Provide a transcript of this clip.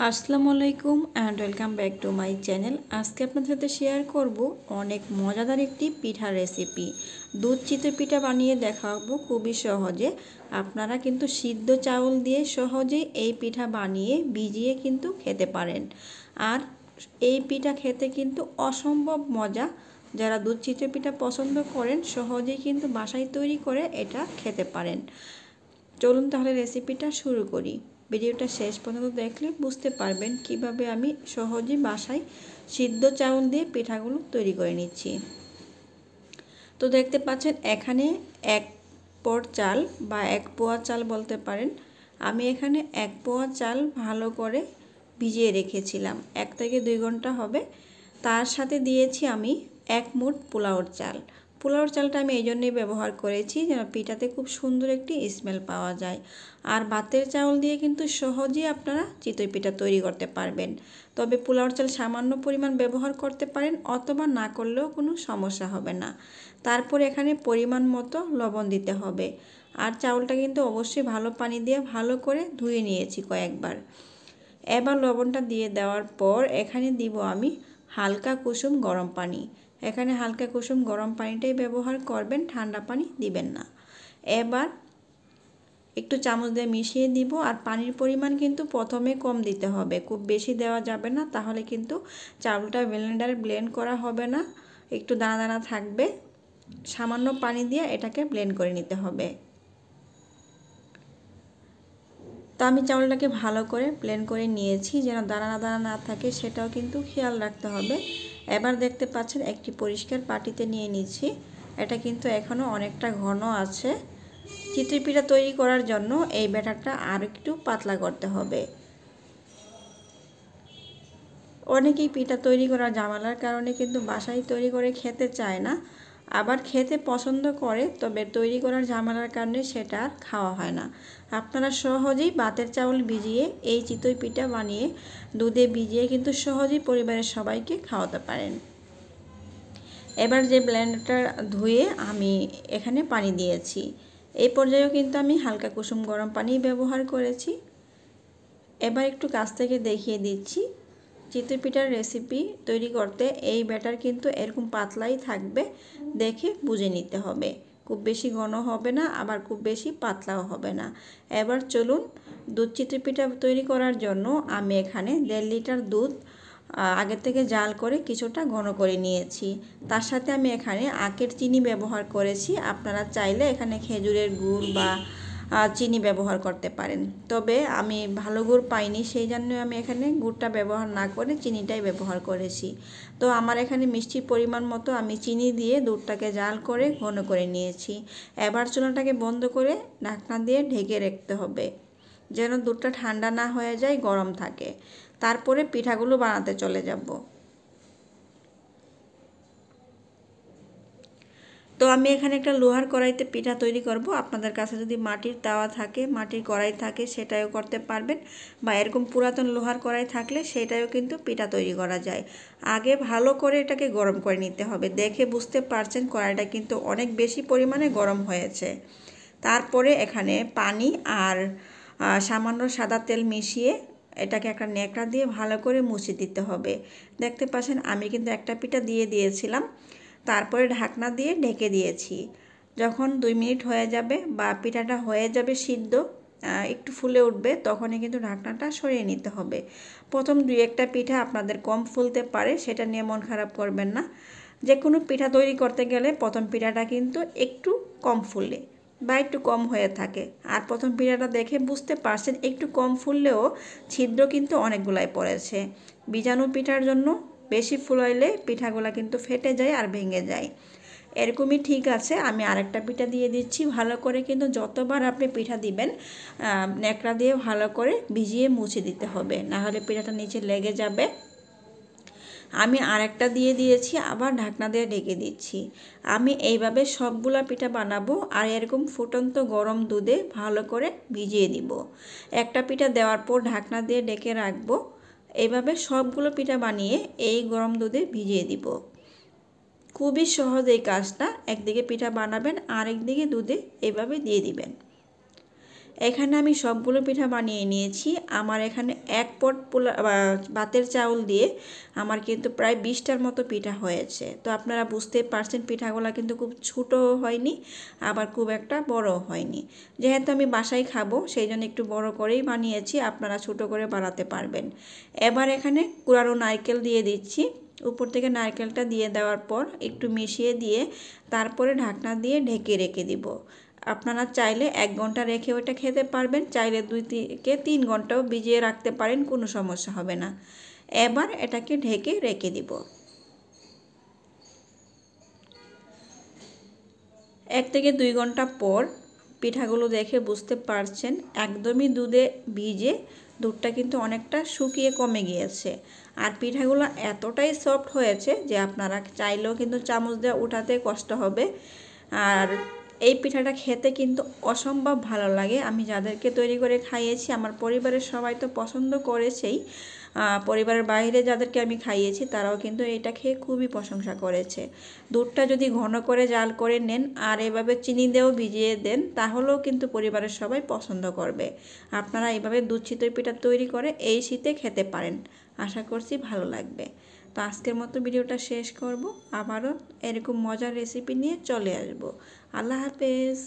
আসসালামু আলাইকুম and welcome back to my channel. আজকে আপনাদের সাথে শেয়ার করব অনেক মজাদার একটি পিঠার রেসিপি। দুধ চিতই পিঠা বানিয়ে দেখাবো খুবই সহজে। আপনারা কিন্তু সিদ্ধ চাউল দিয়ে সহজেই এই পিঠা বানিয়ে ভিজিয়ে কিন্তু খেতে পারেন। আর এই পিঠা খেতে কিন্তু অসম্ভব মজা। যারা দুধ চিতই পিঠা পছন্দ করেন সহজেই কিন্তু বাসায় তৈরি করে এটা খেতে পারেন। চলুন তাহলে রেসিপিটা শুরু করি। ভিডিওটা শেষ পর্যন্ত দেখলে বুঝতে পারবেন কিভাবে আমি সহজেই বাসায় সিদ্ধ চাউল দিয়ে পিঠাগুলো তৈরি করে নিচ্ছি। তো দেখতে পাচ্ছেন এখানে 1 পট চাল বা 1 পোয়া চাল বলতে পারেন। আমি এখানে 1 পোয়া চাল ভালো করে ভিজিয়ে রেখেছিলাম, 1 থেকে 2 ঘন্টা হবে। তার সাথে দিয়েছি আমি 1 মুঠ পোলাওর চাল। পোলাওর চালটা আমি এই জন্যই ব্যবহার করেছি যেন পিঠাতে খুব সুন্দর একটি স্মেল পাওয়া যায়। আর ভাতের চাউল দিয়ে কিন্তু সহজেই আপনারা চিতই পিঠা তৈরি করতে পারবেন। তবে পোলাওর চাল সামান্য পরিমাণ ব্যবহার করতে পারেন অথবা না করলেও কোনো সমস্যা হবে না। তারপর এখানে পরিমাণ মতো লবণ দিতে হবে। আর চাউলটা কিন্তু অবশ্যই ভালো পানি দিয়ে ভালো করে ধুয়ে নিয়েছি কয়েকবার। এবার লবণটা দিয়ে দেওয়ার পর এখানে দিব আমি হালকা কুসুম গরম পানি। এখানে হালকা কুসুম গরম পানিটাই ব্যবহার করবেন, ঠান্ডা পানি দিবেন না। এবার একটু চামচ দিয়ে মিশিয়ে দিব। আর পানির পরিমাণ কিন্তু প্রথমে কম দিতে হবে, খুব বেশি দেওয়া যাবে না, তাহলে কিন্তু চাউলটা ব্লেন্ডারে ব্লেন্ড করা হবে না, একটু দানা দানা থাকবে। সামান্য পানি দিয়ে এটাকে ব্লেন্ড করে নিতে হবে। তো আমি চাউলটাকে ভালো করে ব্লেন্ড করে নিয়েছি, যেন দানা দানা না থাকে সেটাও কিন্তু খেয়াল রাখতে হবে। এবার দেখতে পাচ্ছেন একটি পরিষ্কার বাটিতে নিয়ে নিচ্ছি। এটা কিন্তু এখনও অনেকটা ঘন আছে। চিতই পিঠা তৈরি করার জন্য এই ব্যাটারটা আর একটু পাতলা করতে হবে। অনেকেই পিঠা তৈরি করার ঝামেলার কারণে কিন্তু বাসায় তৈরি করে খেতে চায় না, আবার খেতে পছন্দ করে, তবে তৈরি করার ঝামেলার কারণে সেটা আর খাওয়া হয় না। আপনারা সহজেই ভাতের চাউল ভিজিয়ে এই চিতই পিঠা বানিয়ে দুধে ভিজিয়ে কিন্তু সহজেই পরিবারের সবাইকে খাওয়াতে পারেন। এবার যে ব্লেন্ডারটা ধুয়ে আমি এখানে পানি দিয়েছি। এই পর্যায়েও কিন্তু আমি হালকা কুসুম গরম পানি ব্যবহার করেছি। এবার একটু কাছ থেকে দেখিয়ে দিচ্ছি। চিতই পিঠার রেসিপি তৈরি করতে এই ব্যাটার কিন্তু এরকম পাতলাই থাকবে, দেখে বুঝে নিতে হবে। খুব বেশি ঘন হবে না, আবার খুব বেশি পাতলাও হবে না। এবার চলুন, দুধ চিতই পিঠা তৈরি করার জন্য আমি এখানে 1.5 লিটার দুধ আগে থেকে জাল করে কিছুটা ঘন করে নিয়েছি। তার সাথে আমি এখানে আখের চিনি ব্যবহার করেছি। আপনারা চাইলে এখানে খেজুরের গুড় বা চিনি ব্যবহার করতে পারেন, তবে আমি ভালো গুড় পাইনি, সেই জন্য আমি এখানে গুড়টা ব্যবহার না করে চিনিটাই ব্যবহার করেছি। তো আমার এখানে মিষ্টির পরিমাণ মতো আমি চিনি দিয়ে দুধটাকে জাল করে ঘন করে নিয়েছি। এবার চুলাটাকে বন্ধ করে ঢাকনা দিয়ে ঢেকে রাখতে হবে, যেন দুধটা ঠান্ডা না হয়ে যায়, গরম থাকে। তারপরে পিঠাগুলো বানাতে চলে যাব। তো আমি এখানে একটা লোহার কড়াইতে পিঠা তৈরি করব। আপনাদের কাছে যদি মাটির তাওয়া থাকে, মাটির কড়াই থাকে, সেটাও করতে পারবেন, বা এরকম পুরাতন লোহার কড়াই থাকলে সেটাও কিন্তু পিঠা তৈরি করা যায়। আগে ভালো করে এটাকে গরম করে নিতে হবে। দেখে বুঝতে পারছেন কড়াইটা কিন্তু অনেক বেশি পরিমাণে গরম হয়েছে। তারপরে এখানে পানি আর সামান্য সাদা তেল মিশিয়ে এটাকে একটা ন্যাকড়া দিয়ে ভালো করে মুছে দিতে হবে। দেখতে পাচ্ছেন আমি কিন্তু একটা পিঠা দিয়ে দিয়েছিলাম, তারপরে ঢাকনা দিয়ে ঢেকে দিয়েছি। যখন 2 মিনিট হয়ে যাবে বা পিঠাটা হয়ে যাবে সিদ্ধ, একটু ফুলে উঠবে, তখনই কিন্তু ঢাকনাটা সরিয়ে নিতে হবে। প্রথম 2-1টা পিঠা আপনাদের কম ফুলতে পারে, সেটা নিয়ে মন খারাপ করবেন না। যে কোনো পিঠা তৈরি করতে গেলে প্রথম পিঠাটা কিন্তু একটু কম ফুলে বা একটু কম হয়ে থাকে। আর প্রথম পিঠাটা দেখে বুঝতে পারছেন একটু কম ফুললেও ছিদ্র কিন্তু অনেকগুলাই পড়েছে। বীজাণু পিঠার জন্য বেশি ফুলাইলে পিঠাগুলো কিন্তু ফেটে যায় আর ভেঙে যায়। এরকমই ঠিক আছে। আমি আরেকটা পিঠা দিয়ে দিচ্ছি। ভালো করে কিন্তু যতবার আপনি পিঠা দিবেন ন্যাকড়া দিয়ে ভালো করে ভিজিয়ে মুছে দিতে হবে, না হলে পিঠাটা নিচে লেগে যাবে। আমি আরেকটা দিয়ে দিয়েছি, আবার ঢাকনা দিয়ে ঢেকে দিচ্ছি। আমি এইভাবে সবগুলা পিঠা বানাবো আর এরকম ফুটন্ত গরম দুধে ভালো করে ভিজিয়ে দিব। একটা পিঠা দেওয়ার পর ঢাকনা দিয়ে ঢেকে রাখবো। এইভাবে সবগুলো পিঠা বানিয়ে এই গরম দুধে ভিজিয়ে দিব। খুবই সহজ এই কাজটা। একদিকে পিঠা বানাবেন আর একদিকে দুধে এইভাবে দিয়ে দিবেন। এখানে আমি সবগুলো পিঠা বানিয়ে নিয়েছি। আমার এখানে 1 পট ভাতের চাউল দিয়ে আমার কিন্তু প্রায় 20টার মতো পিঠা হয়েছে। তো আপনারা বুঝতেই পারছেন পিঠাগুলো কিন্তু খুব ছোটো হয়নি, আবার খুব একটা বড়ও হয়নি। যেহেতু আমি বাসায় খাবো সেই জন্য একটু বড় করেই বানিয়েছি, আপনারা ছোটো করে বানাতে পারবেন। এবার এখানে কুড়ানো নারকেল দিয়ে দিচ্ছি। উপর থেকে নারকেলটা দিয়ে দেওয়ার পর একটু মিশিয়ে দিয়ে তারপরে ঢাকনা দিয়ে ঢেকে রেখে দিব। আপনারা চাইলে 1 ঘন্টা রেখে ওটা খেতে পারবেন, চাইলে 2 থেকে 3 ঘন্টাও ভিজিয়ে রাখতে পারেন, কোনো সমস্যা হবে না। এবার এটাকে ঢেকে রেখে দিব। 1 থেকে 2 ঘন্টা পর পিঠাগুলো দেখে বুঝতে পারছেন একদমই দুধে ভিজে, দুধটা কিন্তু অনেকটা শুকিয়ে কমে গিয়েছে। আর পিঠাগুলো এতটাই সফট হয়েছে যে আপনারা চাইলেও কিন্তু চামচ দিয়ে উঠাতে কষ্ট হবে। আর এই পিঠাটা খেতে কিন্তু অসম্ভব ভালো লাগে। আমি যাদেরকে তৈরি করে খাইয়েছি, আমার পরিবারের সবাই তো পছন্দ করেছেই, পরিবারের বাইরে যাদেরকে আমি খাইয়েছি তারাও কিন্তু এটা খেয়ে খুবই প্রশংসা করেছে। দুধটা যদি ঘন করে জাল করে নেন আর এভাবে চিনি দিয়েও ভিজিয়ে দেন তাহলেও কিন্তু পরিবারের সবাই পছন্দ করবে। আপনারা এইভাবে দুধ চিতই পিঠা তৈরি করে এই শীতে খেতে পারেন, আশা করছি ভালো লাগবে। তো আজকের মতো ভিডিওটা শেষ করব, আবারও এরকম মজার রেসিপি নিয়ে চলে আসব। আল্লাহ হাফেজ।